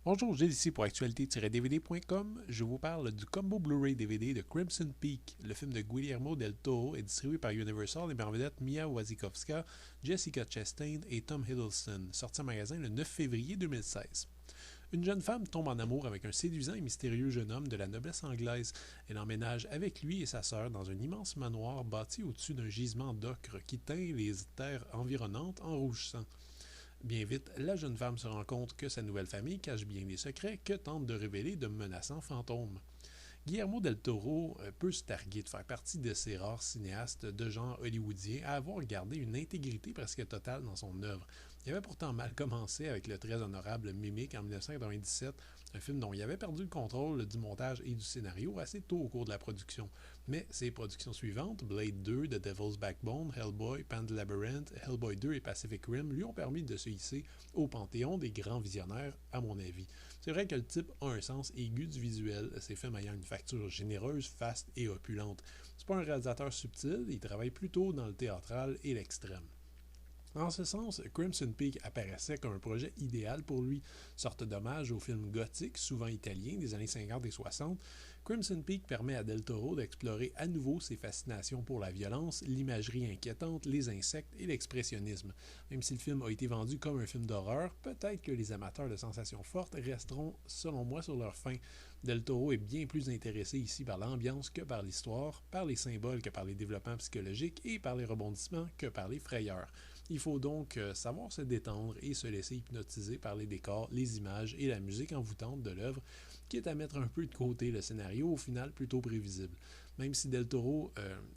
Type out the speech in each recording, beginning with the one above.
Bonjour, Gilles ici pour actualité-dvd.com. Je vous parle du combo Blu-ray DVD de Crimson Peak. Le film de Guillermo del Toro est distribué par Universal et met en vedette Mia Wasikowska, Jessica Chastain et Tom Hiddleston, sorti en magasin le 9 février 2016. Une jeune femme tombe en amour avec un séduisant et mystérieux jeune homme de la noblesse anglaise. Elle emménage avec lui et sa sœur dans un immense manoir bâti au-dessus d'un gisement d'ocre qui teint les terres environnantes en rouge sang. Bien vite, la jeune femme se rend compte que sa nouvelle famille cache bien des secrets que tentent de révéler de menaçants fantômes. Guillermo del Toro peut se targuer de faire partie de ces rares cinéastes de genre hollywoodien à avoir gardé une intégrité presque totale dans son œuvre. Il avait pourtant mal commencé avec le très honorable Mimic en 1997, un film dont il avait perdu le contrôle du montage et du scénario assez tôt au cours de la production. Mais ses productions suivantes, Blade 2, The Devil's Backbone, Hellboy, Pan's Labyrinth, Hellboy 2 et Pacific Rim, lui ont permis de se hisser au panthéon des grands visionnaires, à mon avis. C'est vrai que le type a un sens aigu du visuel, ses films ayant une facture généreuse, faste et opulente. C'est pas un réalisateur subtil, il travaille plutôt dans le théâtral et l'extrême. En ce sens, Crimson Peak apparaissait comme un projet idéal pour lui, sorte d'hommage aux films gothiques, souvent italiens, des années 50 et 60. Crimson Peak permet à Del Toro d'explorer à nouveau ses fascinations pour la violence, l'imagerie inquiétante, les insectes et l'expressionnisme. Même si le film a été vendu comme un film d'horreur, peut-être que les amateurs de sensations fortes resteront, selon moi, sur leur faim. Del Toro est bien plus intéressé ici par l'ambiance que par l'histoire, par les symboles que par les développements psychologiques et par les rebondissements que par les frayeurs. Il faut donc savoir se détendre et se laisser hypnotiser par les décors, les images et la musique envoûtante de l'œuvre, quitte à mettre un peu de côté le scénario au final plutôt prévisible. Même si Del Toro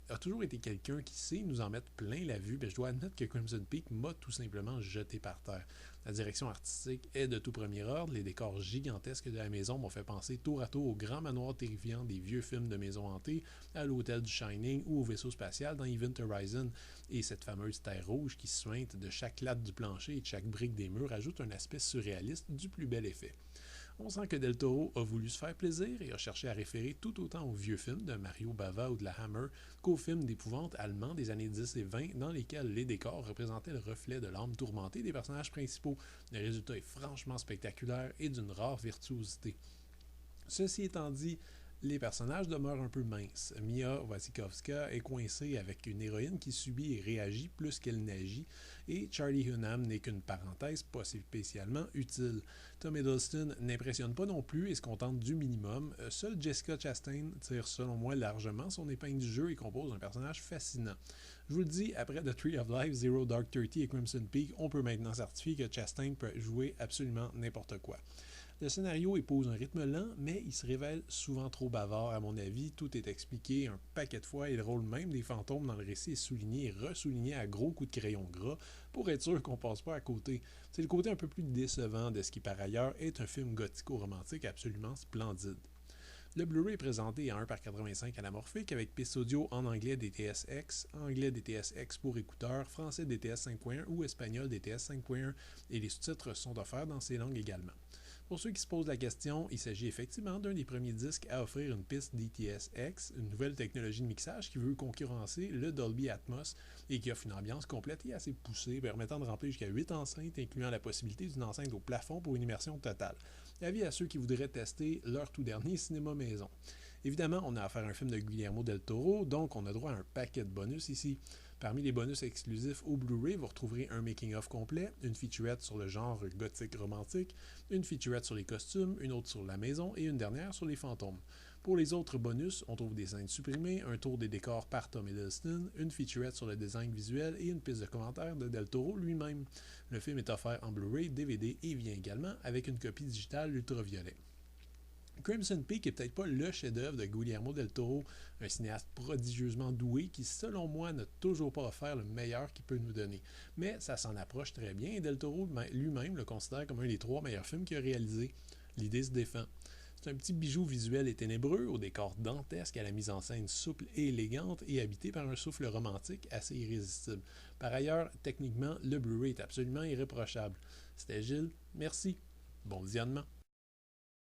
a toujours été quelqu'un qui sait nous en mettre plein la vue, je dois admettre que Crimson Peak m'a tout simplement jeté par terre. La direction artistique est de tout premier ordre, les décors gigantesques de la maison m'ont fait penser tour à tour au grand manoir terrifiant des vieux films de maisons hantées, à l'hôtel du Shining ou au vaisseau spatial dans Event Horizon, et cette fameuse terre rouge qui suinte de chaque latte du plancher et de chaque brique des murs ajoute un aspect surréaliste du plus bel effet. On sent que Del Toro a voulu se faire plaisir et a cherché à référer tout autant aux vieux films de Mario Bava ou de la Hammer qu'aux films d'épouvante allemands des années 10 et 20 dans lesquels les décors représentaient le reflet de l'âme tourmentée des personnages principaux. Le résultat est franchement spectaculaire et d'une rare virtuosité. Ceci étant dit, les personnages demeurent un peu minces. Mia Wasikowska est coincée avec une héroïne qui subit et réagit plus qu'elle n'agit, et Charlie Hunnam n'est qu'une parenthèse pas spécialement utile. Tom Hiddleston n'impressionne pas non plus et se contente du minimum. Seule Jessica Chastain tire selon moi largement son épingle du jeu et compose un personnage fascinant. Je vous le dis, après The Tree of Life, Zero Dark Thirty et Crimson Peak, on peut maintenant certifier que Chastain peut jouer absolument n'importe quoi. Le scénario épouse un rythme lent, mais il se révèle souvent trop bavard à mon avis. Tout est expliqué un paquet de fois et le rôle même des fantômes dans le récit est souligné et ressouligné à gros coups de crayon gras pour être sûr qu'on passe pas à côté. C'est le côté un peu plus décevant de ce qui par ailleurs est un film gothico-romantique absolument splendide. Le Blu-ray est présenté à 1/85 anamorphique avec piste audio en anglais DTS-X, anglais DTS-X pour écouteurs, français DTS 5.1 ou espagnol DTS 5.1 et les sous-titres sont offerts dans ces langues également. Pour ceux qui se posent la question, il s'agit effectivement d'un des premiers disques à offrir une piste DTS-X, une nouvelle technologie de mixage qui veut concurrencer le Dolby Atmos et qui offre une ambiance complète et assez poussée, permettant de remplir jusqu'à 8 enceintes, incluant la possibilité d'une enceinte au plafond pour une immersion totale. Avis à ceux qui voudraient tester leur tout dernier cinéma maison. Évidemment, on a affaire à un film de Guillermo del Toro, donc on a droit à un paquet de bonus ici. Parmi les bonus exclusifs au Blu-ray, vous retrouverez un making-of complet, une featurette sur le genre gothique romantique, une featurette sur les costumes, une autre sur la maison et une dernière sur les fantômes. Pour les autres bonus, on trouve des scènes supprimées, un tour des décors par Tom Hiddleston, une featurette sur le design visuel et une piste de commentaires de Del Toro lui-même. Le film est offert en Blu-ray, DVD et vient également avec une copie digitale ultraviolet. Crimson Peak est peut-être pas le chef-d'œuvre de Guillermo del Toro, un cinéaste prodigieusement doué qui, selon moi, n'a toujours pas offert le meilleur qu'il peut nous donner. Mais ça s'en approche très bien et del Toro lui-même le considère comme un des 3 meilleurs films qu'il a réalisés. L'idée se défend. C'est un petit bijou visuel et ténébreux, au décor dantesque, à la mise en scène souple et élégante et habité par un souffle romantique assez irrésistible. Par ailleurs, techniquement, le Blu-ray est absolument irréprochable. C'était Gilles, merci. Bon visionnement.